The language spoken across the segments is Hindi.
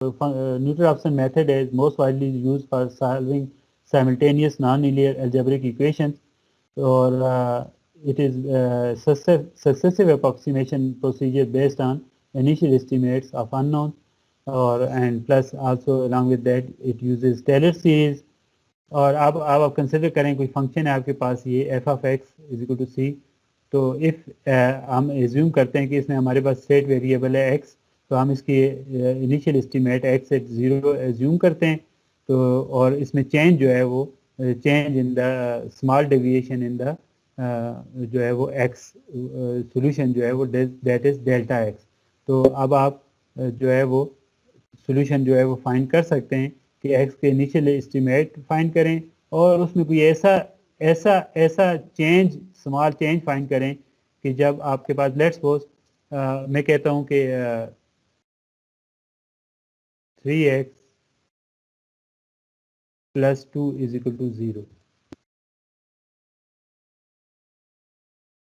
Newton-Raphson method is most widely used for solving simultaneous non-linear algebraic equations, or it is successive approximation procedure based on initial estimates of unknown, and plus also along with that it uses Taylor series. और आप कंसिडर करें कोई फंक्शन है आपके पास ये F of X is equal to C, तो इफ हम एज्यूम करते हैं कि इसमें हमारे पास स्टेट वेरिएबल है एक्स, तो हम इसकी initial estimate X at zero assume करते हैं, तो और इसमें चेंज जो है वो change in the small deviation in the जो है वो एक्स सोल्यूशन जो है वो दैट इज डेल्टा एक्स। तो अब आप जो है वो सोल्यूशन जो है वो फाइंड कर सकते हैं कि एक्स के इनिशियल एस्टीमेट फाइंड करें और उसमें कोई ऐसा ऐसा ऐसा चेंज स्मॉल चेंज फाइंड करें कि जब आपके पास लेट्स सपोज मैं कहता हूं कि 3x plus 2 is equal to 0,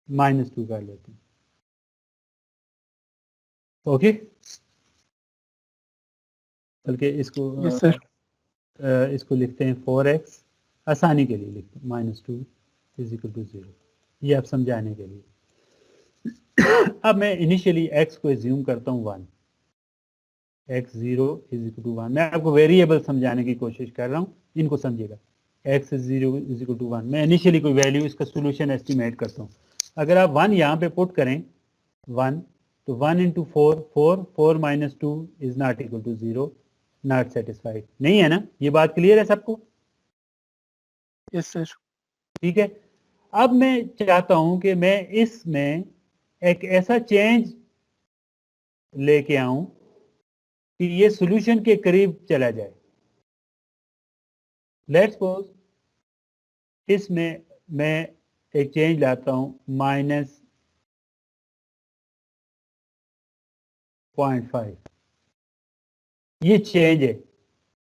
-2 कर लेते हैं। ओके, बल्कि इसको यस सर। इसको लिखते हैं 4x, आसानी के लिए लिखते हैं -2 इज इक्वल टू 0, ये आप समझाने के लिए। अब मैं इनिशियली x को एज्यूम करता हूँ 1, x0 इज इक्वल टू 1। मैं आपको वेरिएबल समझाने की कोशिश कर रहा हूँ, इनको समझिएगा। x0 इज इक्वल टू 1, मैं इनिशियली कोई वैल्यू इसका सोल्यूशन एस्टिमेट करता हूँ। अगर आप 1 यहाँ पे पुट करें 1, तो 1 into 4 minus 2 is not equal to 0, not satisfied, नहीं है ना? ये बात क्लियर है सबको? Yes sir. ठीक है। अब मैं चाहता हूं कि मैं इसमें एक ऐसा चेंज लेके आऊं कि ये सॉल्यूशन के करीब चला जाए। लेट्स सपोज इसमें मैं एक चेंज लाता हूं -0.5, ये चेंज है,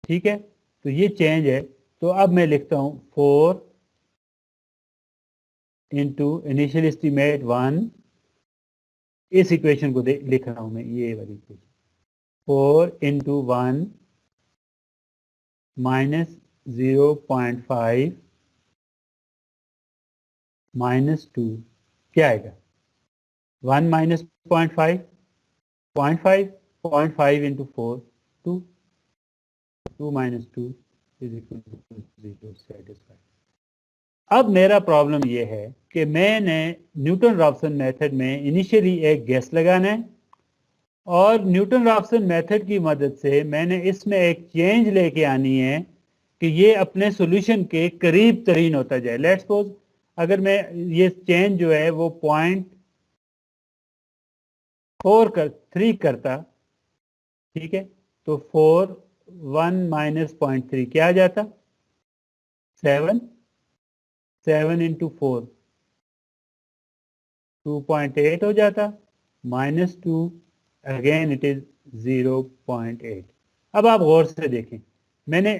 ठीक है? तो ये चेंज है, तो अब मैं लिखता हूं 4 इंटू इनिशियल एस्टीमेट 1, इस इक्वेशन को लिख रहा हूं मैं, ये वाली इक्वेशन 4 इंटू 1 माइनस 0.5 माइनस 2, क्या आएगा? 1 minus 0.5, 0.5 into 4, 2 minus 2 is equal to 0, satisfied. अब मेरा प्रॉब्लम यह है कि मैंने न्यूटन रॉप्सन मेथड में इनिशियली एक गैस लगाना है और न्यूटन रॉप्सन मेथड की मदद से मैंने इसमें एक चेंज लेके आनी है कि ये अपने सॉल्यूशन के करीब तरीन होता जाए। लेट्स सपोज अगर मैं ये चेंज जो है वो 0.3 करता, ठीक है, तो 4 1 माइनस 0.3 क्या आ जाता? 7 इंटू 4 2.8 हो जाता, -2 अगेन इट इज 0.8। अब आप गौर से देखें, मैंने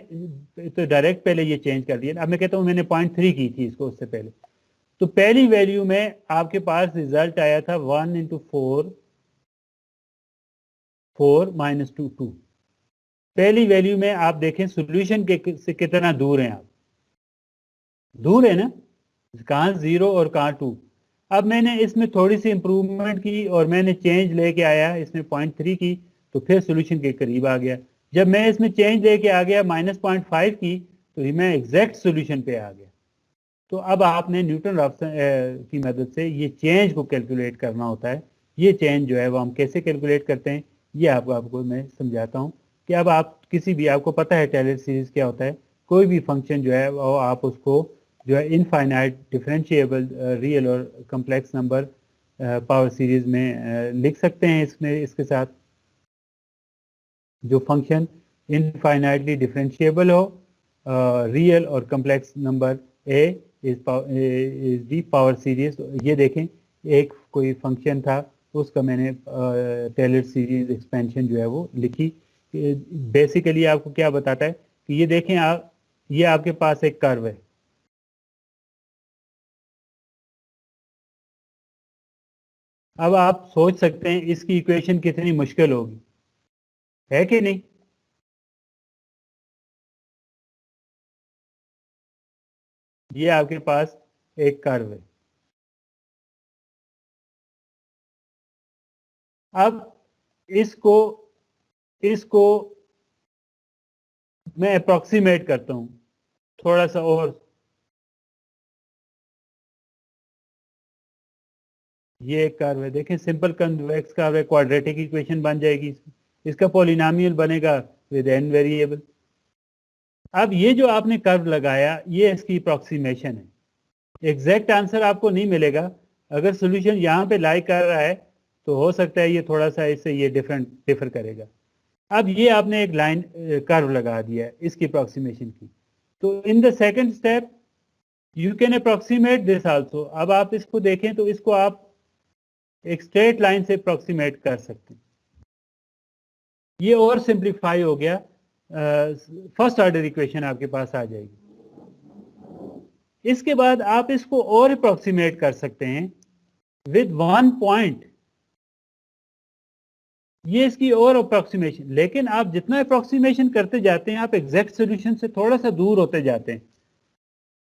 तो डायरेक्ट पहले ये चेंज कर दिया। अब मैं कहता हूं मैंने 0.3 की थी इसको उससे पहले, तो पहली वैल्यू में आपके पास रिजल्ट आया था 1 इंटू 4 माइनस 2। पहली वैल्यू में आप देखें सोल्यूशन के से कितना दूर हैं आप, दूर है ना? कहाँ 0 और कहाँ 2। अब मैंने इसमें थोड़ी सी इंप्रूवमेंट की और मैंने चेंज लेके आया इसमें 0.3 की, तो फिर सोल्यूशन के करीब आ गया। जब मैं इसमें चेंज लेके आ गया -0.5 की, तो मैं एग्जैक्ट सोल्यूशन पे आ गया। तो अब आपने न्यूटन रॉप्सन की मदद से ये चेंज को कैलकुलेट करना होता है। ये चेंज जो है वो हम कैसे कैलकुलेट करते हैं, ये आपको मैं समझाता हूँ कि अब आप किसी भी, आपको पता है टेलर सीरीज क्या होता है, कोई भी फंक्शन जो है वो आप उसको जो है इनफाइनाइट डिफरेंशिएबल रियल और कम्प्लेक्स नंबर पावर सीरीज में लिख सकते हैं। इसमें इसके साथ जो फंक्शन इनफाइनाइटली डिफरेंशिएबल हो, रियल और complex number A is the power series. ये देखें, एक कोई फंक्शन था, उसका मैंने टेलर सीरीज एक्सपेंशन जो है वो लिखी। बेसिकली आपको क्या बताता है कि ये देखें आप, ये आपके पास एक कर्व है, अब आप सोच सकते हैं इसकी इक्वेशन कितनी मुश्किल होगी, है कि नहीं? ये आपके पास एक कर्व है। अब इसको इसको मैं अप्रोक्सीमेट करता हूं थोड़ा सा और। ये एक कर्व है, देखें सिंपल कन्वेक्स कर्व है, क्वाड्रेटिक इक्वेशन बन जाएगी, इसका पॉलिनोमियल बनेगा विद n वेरिएबल। अब ये जो आपने कर्व लगाया ये इसकी अप्रोक्सीमेशन है, एग्जैक्ट आंसर आपको नहीं मिलेगा। अगर सोल्यूशन यहाँ पे लाई कर रहा है तो हो सकता है ये थोड़ा सा इससे ये डिफर करेगा। अब ये आपने एक लाइन कर्व लगा दिया है इसकी अप्रोक्सीमेशन की, तो in the second step you can approximate this also. अब आप इसको देखें तो इसको आप एक स्ट्रेट लाइन से अप्रोक्सीमेट कर सकते हैं। ये और सिंप्लीफाई हो गया, फर्स्ट ऑर्डर इक्वेशन आपके पास आ जाएगी। इसके बाद आप इसको और अप्रोक्सीमेट कर सकते हैं विद 1 पॉइंट, ये इसकी और अप्रोक्सीमेशन। लेकिन आप जितना अप्रोक्सीमेशन करते जाते हैं आप एग्जैक्ट सॉल्यूशन से थोड़ा सा दूर होते जाते हैं।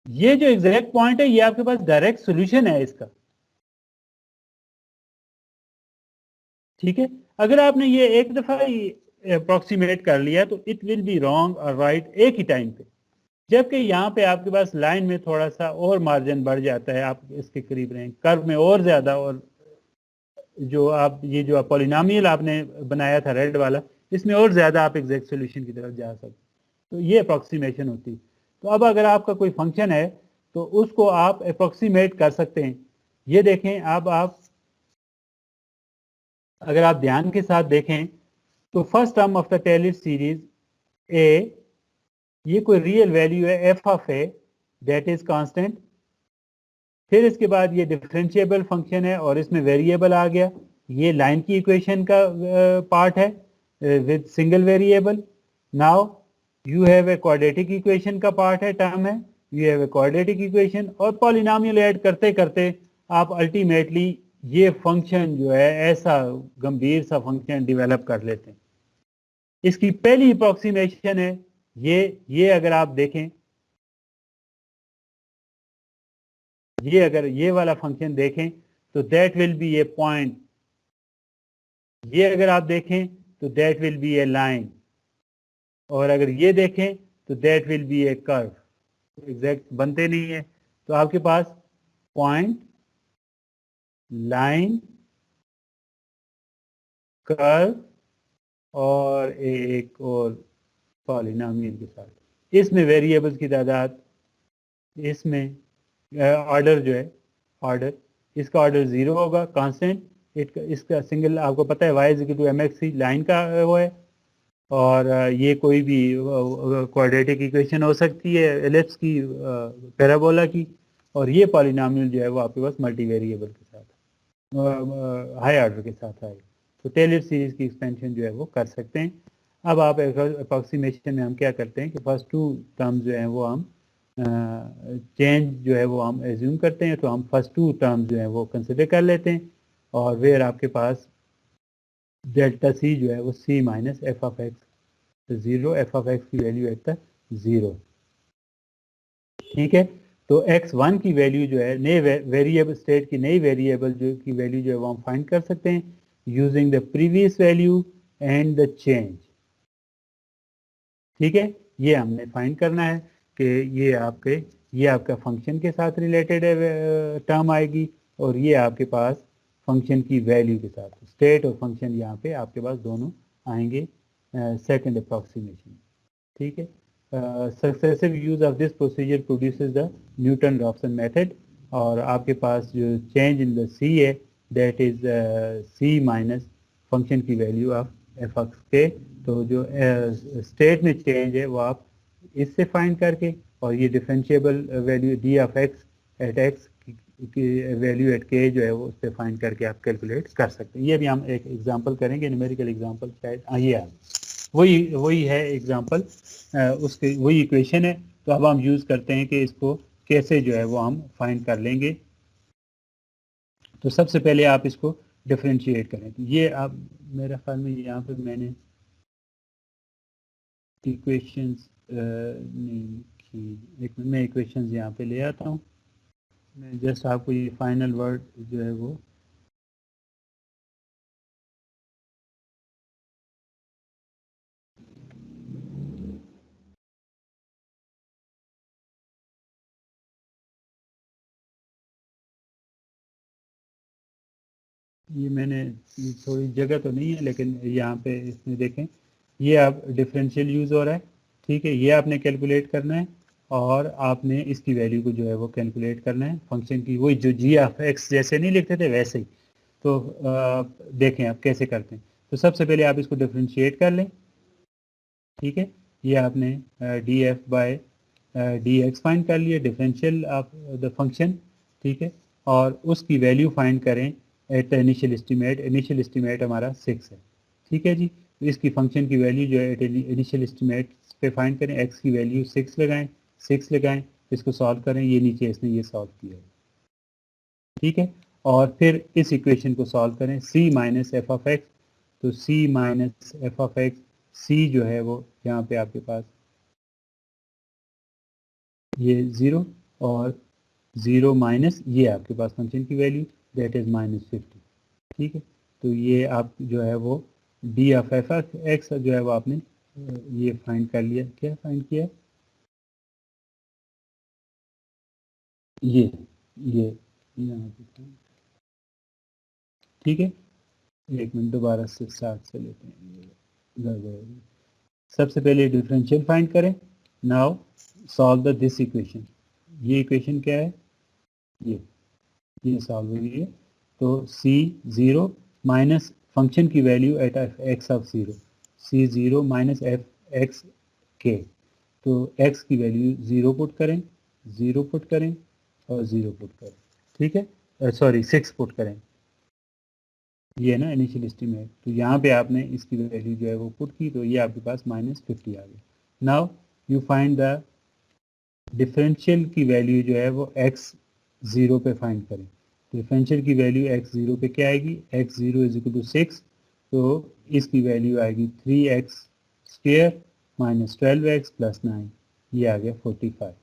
ये जो एग्जैक्ट पॉइंट है ये आपके पास डायरेक्ट सॉल्यूशन है इसका, ठीक है। अगर आपने ये एक दफा अप्रोक्सीमेट कर लिया तो इट विल बी रॉन्ग और राइट एक ही टाइम पे, जबकि यहाँ पे आपके पास लाइन में थोड़ा सा और मार्जिन बढ़ जाता है, आप इसके करीब रहें, कर्व में और ज्यादा, और जो आप ये जो पॉलिनोमियल आपने बनाया था रेड वाला, इसमें और ज्यादा आप एग्जैक्ट सॉल्यूशन की तरफ जा सकते। तो ये अप्रोक्सीमेशन होती है। तो अब अगर आपका कोई फंक्शन है तो उसको आप अप्रोक्सीमेट कर सकते हैं। ये देखें, अब आप अगर आप ध्यान के साथ देखें तो first term of the Taylor series A, ये कोई रियल वैल्यू है F of A that is constant. फिर इसके बाद ये डिफरेंशिएबल फंक्शन है और इसमें वेरिएबल आ गया, ये लाइन की इक्वेशन का पार्ट है with single variable. Now you have a quadratic equation का पार्ट है, टर्म है, you have a quadratic equation, और पॉलिनोमियल ऐड करते करते आप अल्टीमेटली ये फंक्शन जो है ऐसा गंभीर सा फंक्शन डेवलप कर लेते हैं। इसकी पहली अप्रोक्सीमेशन है ये अगर आप देखें, ये अगर ये वाला फंक्शन देखें तो that will be A point, ये अगर आप देखें तो that will be A line, और अगर ये देखें तो that will be A curve. Exact बनते नहीं है, तो आपके पास पॉइंट, लाइन, कर्व और एक और पॉलिनोमियल के साथ, इसमें वेरिएबल्स की तादाद, इसमें ऑर्डर जो है ऑर्डर, इसका ऑर्डर 0 होगा कांस्टेंट, इसका सिंगल आपको पता है y is equal to mx line का वो है, और ये कोई भी क्वाड्रेटिक इक्वेशन हो सकती है एलिप्स की, पैराबोला की, और ये पॉलिनोमियल जो है वो आपके पास मल्टी वेरिएबल के साथ हाई ऑर्डर के साथ आएगा। तो टेलर सीरीज की एक्सपेंशन जो है वो कर सकते हैं। अब आप अप्रोक्सीमेशन में हम क्या करते हैं कि फर्स्ट 2 टर्म्स जो हैं वो हम चेंज जो है वो हम एज्यूम करते हैं, तो हम फर्स्ट 2 टर्म्स जो है वो कंसिडर कर लेते हैं, और वेयर आपके पास डेल्टा सी जो है वो C minus F of X 0, F of X की वैल्यू एट द 0, ठीक है। तो x1 की वैल्यू जो है नए वेरिएबल स्टेट की नई वेरिएबल जो की वैल्यू जो है वो हम फाइंड कर सकते हैं using the previous value and the change, ठीक है। ये हमने फाइंड करना है कि ये आपका फंक्शन के साथ रिलेटेड टर्म आएगी, और ये आपके पास फंक्शन की वैल्यू के साथ, स्टेट और फंक्शन यहाँ पे आपके पास दोनों आएंगे सेकंड अप्रोक्सीमेशन, ठीक है। Successive use of this procedure produces the Newton Raphson method, और आपके पास जो चेंज इन द सी है that is C minus function की वैल्यू ऑफ एफ एक्स के, तो जो स्टेट में चेंज है वो आप इससे फाइंड करके, और ये differentiable value D of X at X की वैल्यू एट के जो है वो उससे फाइंड करके आप कैलकुलेट कर सकते हैं। ये भी हम एक एग्जांपल करेंगे, न्यूमेरिकल एग्जांपल शायद ये वही है एग्जांपल, उसके वही इक्वेशन है। तो अब हम यूज़ करते हैं कि इसको कैसे जो है वो हम फाइंड कर लेंगे। तो सबसे पहले आप इसको डिफरेंशिएट करें, तो ये आप मेरे ख्याल में यहाँ पे मैंने इक्वेशंस नहीं एक मिनट में इक्वेशंस यहाँ पे ले आता हूँ। मैं जस्ट आपको ये फाइनल वर्ड जो है वो ये मैंने थोड़ी जगह तो नहीं है, लेकिन यहाँ पे इसमें देखें, ये अब डिफरेंशियल यूज़ हो रहा है, ठीक है। ये आपने कैलकुलेट करना है और आपने इसकी वैल्यू को जो है वो कैलकुलेट करना है फंक्शन की, वही जो जी ऑफ एक्स जैसे नहीं लिखते थे वैसे ही। तो देखें आप कैसे करते हैं। तो सबसे पहले आप इसको डिफ्रेंशिएट कर लें, ठीक है। ये आपने D F by D X find कर लिया, डिफरेंशियल ऑफ द फंक्शन, ठीक है। और उसकी वैल्यू फाइंड करें at the initial estimate. Initial estimate हमारा 6 है, ठीक है जी। तो इसकी फंक्शन की वैल्यू जो है एट इनिशियल एस्टीमेट पे फाइंड करें, एक्स की वैल्यू 6 लगाएं, इसको सॉल्व करें। ये नीचे इसने ये सॉल्व किया है, ठीक है। और फिर इस इक्वेशन को सॉल्व करें, c minus F of x. तो c minus F of x, c जो है वो यहाँ पे आपके पास ये 0 और 0 माइनस ये आपके पास फंक्शन की वैल्यू दैट इज -50, ठीक है। तो ये आप जो है वो D of F of x जो है वो आपने ये फाइंड कर लिया। क्या फाइंड किया? ये यहाँ पे, ठीक है। एक मिनट दोबारा से स्टार्ट से लेते हैं। सबसे पहले डिफरेंशियल फाइंड करें। Now solve the this equation. ये इक्वेशन क्या है? ये सॉल्व हुई है। तो c 0 माइनस फंक्शन की value at X of 0, c 0 minus F X के। तो x की वैल्यू 0 पुट करें, 0 पुट करें और 0 पुट करें, ठीक है। सॉरी 6 पुट करें, ये है ना इनिशियल एस्टीमेट। तो यहाँ पे आपने इसकी वैल्यू जो है वो पुट की, तो ये आपके पास -50 आ गया। Now you find the differential की वैल्यू जो है वो x 0 पे फाइंड करें। डिफरेंशियल की वैल्यू x 0 पे क्या आएगी? x 0 इज इक्वल टू 6, तो इसकी वैल्यू आएगी 3x square minus 12x plus 9, ये आ गया 45।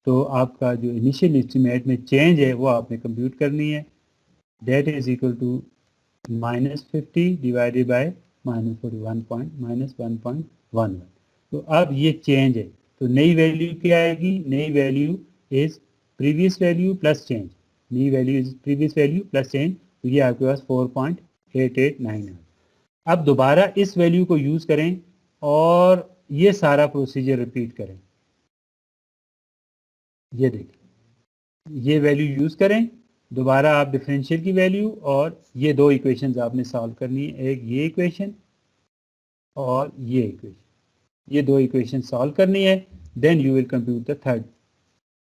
तो आपका जो इनिशियल एस्टीमेट में चेंज है वो आपने कंप्यूट करनी है, that is equal to -50 divided by -1.11। तो अब ये चेंज है, तो नई वैल्यू क्या आएगी? नई value is previous value plus change. नई value is previous value plus change, तो ये आपके पास 4.889 है। अब दोबारा इस वैल्यू को यूज करें और ये सारा प्रोसीजर रिपीट करें। ये देखिए, ये वैल्यू यूज करें, दोबारा आप डिफरेंशियल की वैल्यू और ये दो इक्वेशंस आपने सॉल्व करनी है, एक ये इक्वेशन और ये इक्वेशन, ये दो इक्वेशन सॉल्व करनी है। Then you will compute the third,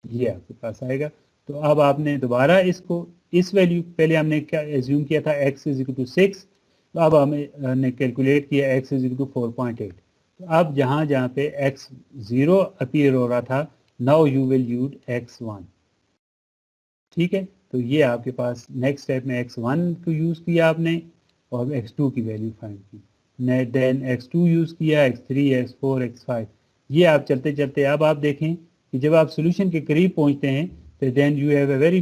ये आपके पास आएगा। तो अब आपने दोबारा इसको, इस वैल्यू पहले हमने क्या एज्यूम किया था, x इज इक्वल टू 6, तो अब हमने कैलकुलेट किया x इज इक्वल टू 4.8। तो अब जहाँ जहाँ पे x 0 अपीयर हो रहा था, now you will use x1, ठीक है। तो ये आपके पास नेक्स्ट स्टेप में x1 को यूज़ किया आपने और x2 की वैल्यू फाइंड की। देन x2 यूज़ किया, x3, x4, x5। ये आप चलते चलते अब आप देखें कि जब आप सोल्यूशन के करीब पहुंचते हैं तो then you have a very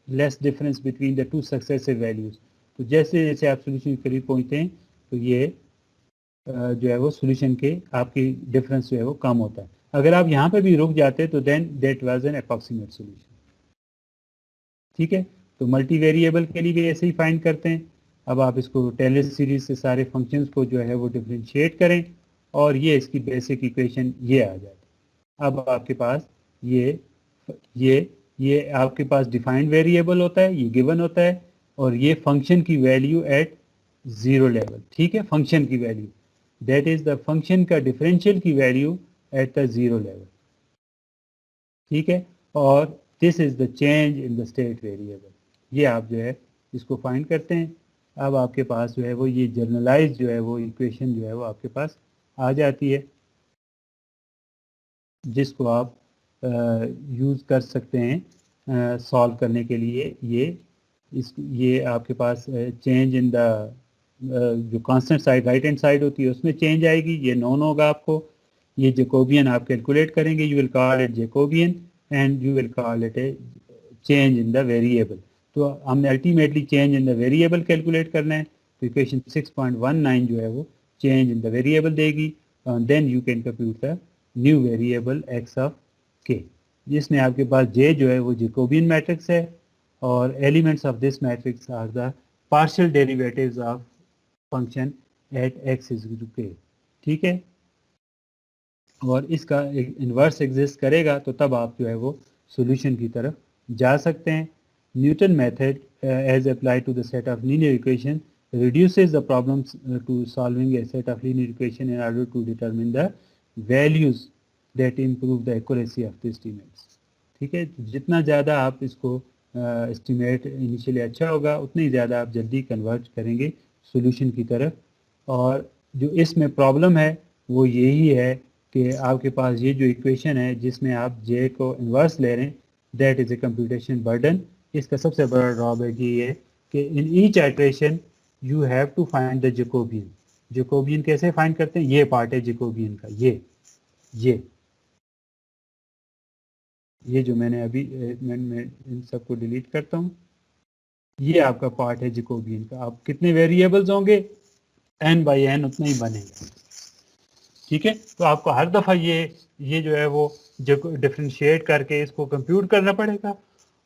less difference between the two successive values. तो जैसे जैसे आप सोल्यूशन के करीब पहुंचते हैं तो ये जो है वो सोल्यूशन के आपकी डिफरेंस जो है वो कम होता है। अगर आप यहाँ पे भी रुक जाते तो then that was an approximate solution, ठीक है। तो मल्टी वेरिएबल के लिए भी ऐसे ही फाइंड करते हैं। अब आप इसको टेलर सीरीज से सारे फंक्शंस को जो है वो डिफरेंशिएट करें और ये इसकी बेसिक इक्वेशन ये आ जाए। अब आपके पास ये आपके पास डिफाइंड वेरिएबल होता है, ये गिवन होता है, और ये फंक्शन की वैल्यू एट 0 लेवल, ठीक है। फंक्शन की value that is the function का डिफरेंशियल की वैल्यू एट द 0 लेवल, ठीक है। और this is the change in the state variable, ये आप जो है इसको फाइंड करते हैं। अब आपके पास जो है वो ये जनरलाइज जो है वो इक्वेशन जो है वो आपके पास आ जाती है, जिसको आप यूज़ कर सकते हैं सॉल्व करने के लिए। ये आपके पास चेंज इन द जो constant side right hand side होती है उसमें चेंज आएगी, ये नॉन होगा आपको। ये जैकोबियन आप कैलकुलेट करेंगे, you will call it Jacobian and you will call it a change in the variable. तो हमने ultimately change in the variable calculate करना है, तो इक्वेशन 6.19 जो है वो चेंज इन द वेरिएबल देगी, then you can compute the new variable X of K, जिसमें आपके पास जे जो है वो जैकोबियन मैट्रिक्स है और elements of this matrix are the partial derivatives of function at X is to K. ठीक है, और इसका इन्वर्स एग्जिस्ट करेगा तो तब आप जो है वो सॉल्यूशन की तरफ जा सकते हैं। Newton method as apply to the set of linear equation reduces the problems to solving a set of linear equation in order to determine the values that improve the accuracy of the estimates। ठीक है, जितना ज़्यादा आप इसको एस्टिमेट इनिशियली अच्छा होगा उतनी ज़्यादा आप जल्दी कन्वर्ट करेंगे सॉल्यूशन की तरफ। और जो इसमें प्रॉब्लम है वो यही है कि आपके पास ये जो इक्वेशन है जिसमें आप जे को इन्वर्स ले रहे हैं, that is a computation burden. इसका सबसे बड़ा ड्रॉबैक ये है कि in each iteration you have to find the Jacobian. Jacobian कैसे फाइंड करते हैं, ये पार्ट है जैकोबियन का, ये जो मैंने अभी मैं इन सबको डिलीट करता हूँ, ये आपका पार्ट है जैकोबियन का। आप कितने वेरिएबल्स होंगे, n बाई n उतना ही बनेगा। ठीक है, तो आपको हर दफ़ा ये जो है वो डिफ्रेंशिएट करके इसको कंप्यूट करना पड़ेगा।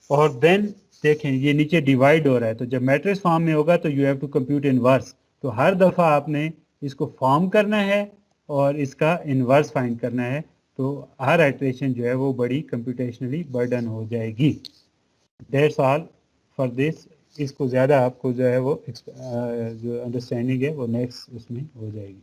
और देन देखें ये नीचे डिवाइड हो रहा है, तो जब मैट्रिक्स फॉर्म में होगा तो you have to compute inverse. तो हर दफ़ा आपने इसको फॉर्म करना है और इसका इनवर्स फाइंड करना है, तो हर आइट्रेशन जो है वो बड़ी कंप्यूटेशनली बर्डन हो जाएगी। That's all for this. इसको ज़्यादा आपको जो है वो जो अंडरस्टैंडिंग है वो नेक्स्ट उसमें हो जाएगी।